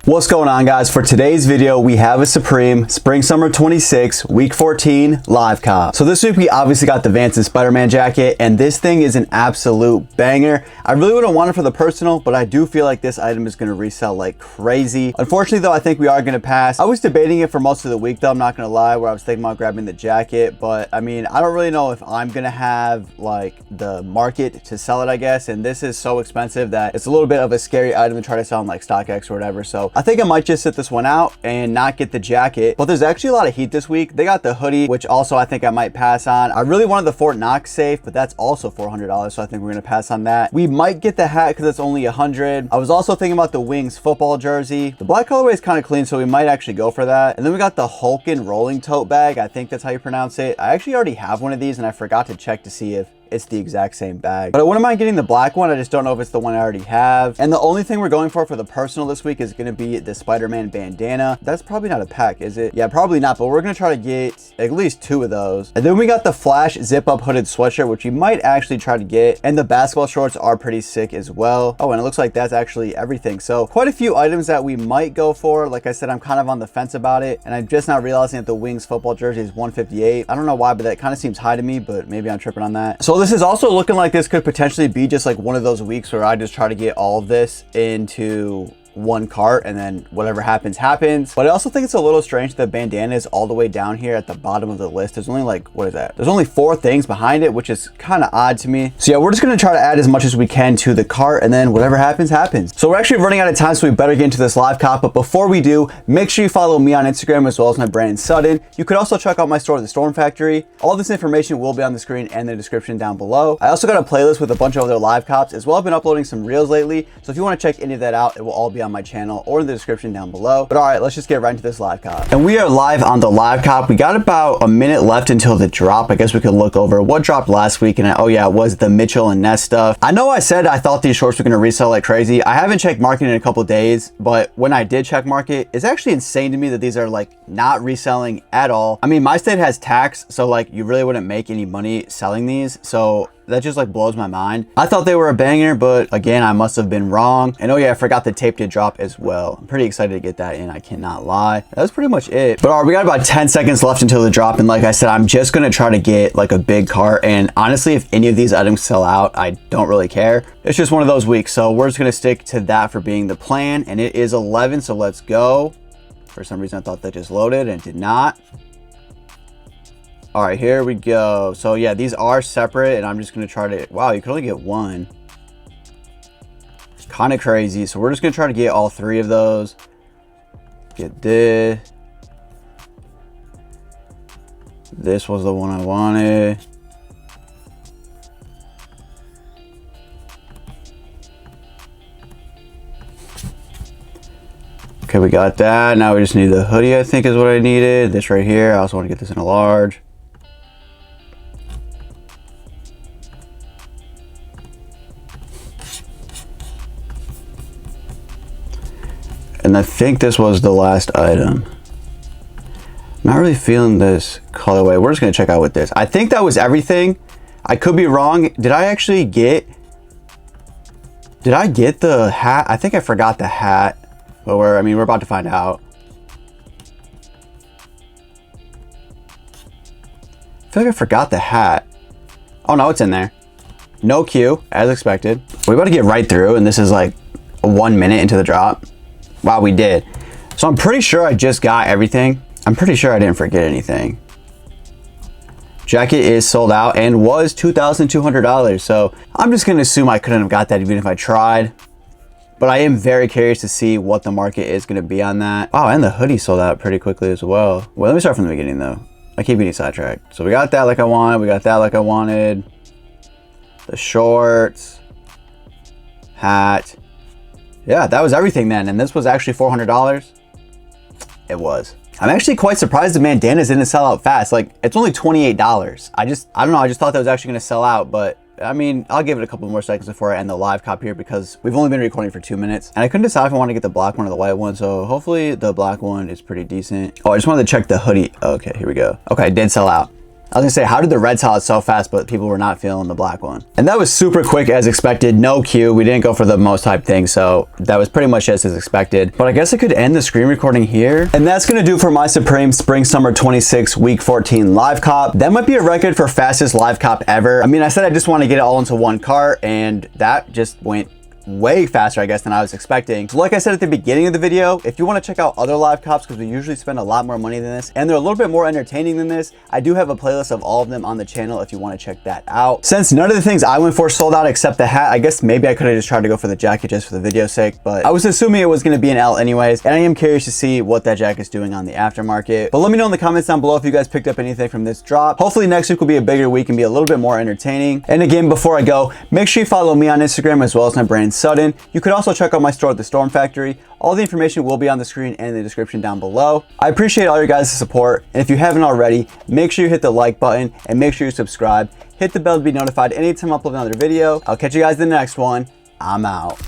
What's going on, guys? For today's video, we have a Supreme Spring Summer 26 Week 14 live cop. So this week we obviously got the Vance and Spider-Man jacket, and this thing is an absolute banger. I really wouldn't want it for the personal, but I do feel like this item is going to resell like crazy. Unfortunately though, I think we are going to pass. I was debating it for most of the week though, I'm not going to lie, where I was thinking about grabbing the jacket, but I mean, I don't really know if I'm going to have like the market to sell it, I guess, and this is so expensive that it's a little bit of a scary item to try to sell on like StockX or whatever. So I think I might just sit this one out and not get the jacket, but there's actually a lot of heat this week. They got the hoodie, which also I think I might pass on. I really wanted the Fort Knox safe, but that's also $400, so I think we're gonna pass on that. We might get the hat because it's only 100. I was also thinking about the Wings football jersey. The black colorway is kind of clean, so we might actually go for that. And then we got the Hulkin rolling tote bag. I think that's how you pronounce it. I actually already have one of these and I forgot to check to see if it's the exact same bag, but I wouldn't mind getting the black one. I just don't know if it's the one I already have. And the only thing we're going for the personal this week is going to be the Spider-Man bandana. That's probably not a pack, is it? Yeah, probably not, but we're going to try to get at least 2 of those. And then we got the Flash zip up hooded sweatshirt, which we might actually try to get. And the basketball shorts are pretty sick as well. Oh, and it looks like that's actually everything. So quite a few items that we might go for. Like I said, I'm kind of on the fence about it, and I'm just not realizing that the Wings football jersey is 158. I don't know why, but that kind of seems high to me, but maybe I'm tripping on that. So this is also looking like this could potentially be just like one of those weeks where I just try to get all of this into one cart and then whatever happens happens. But I also think it's a little strange that bandana is all the way down here at the bottom of the list. There's only like, what is that? There's only 4 things behind it, which is kind of odd to me. So yeah, we're just gonna try to add as much as we can to the cart, and then whatever happens happens. So we're actually running out of time, so we better get into this live cop. But before we do, make sure you follow me on Instagram as well as my brand Sudden. You could also check out my store, The Storm Factory. All this information will be on the screen and the description down below. I also got a playlist with a bunch of other live cops as well. I've been uploading some reels lately, so if you want to check any of that out, it will all be on my channel or in the description down below. But all right, let's just get right into this live cop. And we are live on the live cop. We got about a minute left until the drop. I guess we could look over what dropped last week, and oh yeah, it was the Mitchell and Ness stuff. I know I said I thought these shorts were going to resell like crazy. I haven't checked market in a couple days, but when I did check market, it's actually insane to me that these are like not reselling at all. I mean, my state has tax, so like you really wouldn't make any money selling these, so that just like blows my mind. I thought they were a banger, but again, I must have been wrong. And oh yeah, I forgot the tape to drop as well. I'm pretty excited to get that in, I cannot lie. That's pretty much it. But all right, we got about 10 seconds left until the drop, and like I said, I'm just gonna try to get like a big cart, and honestly, if any of these items sell out, I don't really care. It's just one of those weeks, so we're just gonna stick to that for being the plan. And it is 11, so let's go. For some reason, I thought that just loaded and did not. All right, here we go. So yeah, these are separate, and I'm just gonna try to, wow, you can only get one. Kind of crazy. So we're just gonna try to get all 3 of those. Get this. This was the one I wanted. Okay, we got that. Now we just need the hoodie, I think is what I needed. This right here. I also want to get this in a large. And I think this was the last item. Not really feeling this colorway. We're just gonna check out with this. I think that was everything. I could be wrong. Did I get the hat? I think I forgot the hat, but we're about to find out. I feel like I forgot the hat. Oh no, it's in there. No queue, as expected. We're about to get right through, and this is like 1 minute into the drop. Wow, we did. So I'm pretty sure I just got everything. I'm pretty sure I didn't forget anything. Jacket is sold out and was $2,200. So I'm just gonna assume I couldn't have got that even if I tried. But I am very curious to see what the market is gonna be on that. Wow, and the hoodie sold out pretty quickly as well. Well, let me start from the beginning though. I keep getting sidetracked. So we got that like I wanted. We got that like I wanted. The shorts, hat. Yeah, that was everything then, and this was actually $400. It was. I'm actually quite surprised the bandanas didn't sell out fast. Like, it's only $28. I don't know, I just thought that was actually gonna sell out, but I mean, I'll give it a couple more seconds before I end the live cop here because we've only been recording for 2 minutes. And I couldn't decide if I want to get the black one or the white one, so hopefully the black one is pretty decent. Oh, I just wanted to check the hoodie. Okay, here we go. Okay, it did sell out. I was gonna say, how did the red sell out so fast, but people were not feeling the black one? And that was super quick as expected. No queue. We didn't go for the most hype thing, so that was pretty much just as expected. But I guess I could end the screen recording here. And that's gonna do for my Supreme Spring Summer 26 Week 14 live cop. That might be a record for fastest live cop ever. I mean, I said I just want to get it all into one cart, and that just went way faster, I guess, than I was expecting. So like I said at the beginning of the video, if you want to check out other live cops, because we usually spend a lot more money than this, and they're a little bit more entertaining than this, I do have a playlist of all of them on the channel if you want to check that out. Since none of the things I went for sold out except the hat, I guess maybe I could have just tried to go for the jacket just for the video's sake, but I was assuming it was going to be an L anyways, and I am curious to see what that jacket's doing on the aftermarket. But let me know in the comments down below if you guys picked up anything from this drop. Hopefully next week will be a bigger week and be a little bit more entertaining. And again, before I go, make sure you follow me on Instagram as well as my brand Sudden. You could also check out my store at the Storm Factory. All the information will be on the screen and in the description down below. I appreciate all your guys' support, and if you haven't already, make sure you hit the like button and make sure you subscribe. Hit the bell to be notified anytime I upload another video. I'll catch you guys in the next one. I'm out.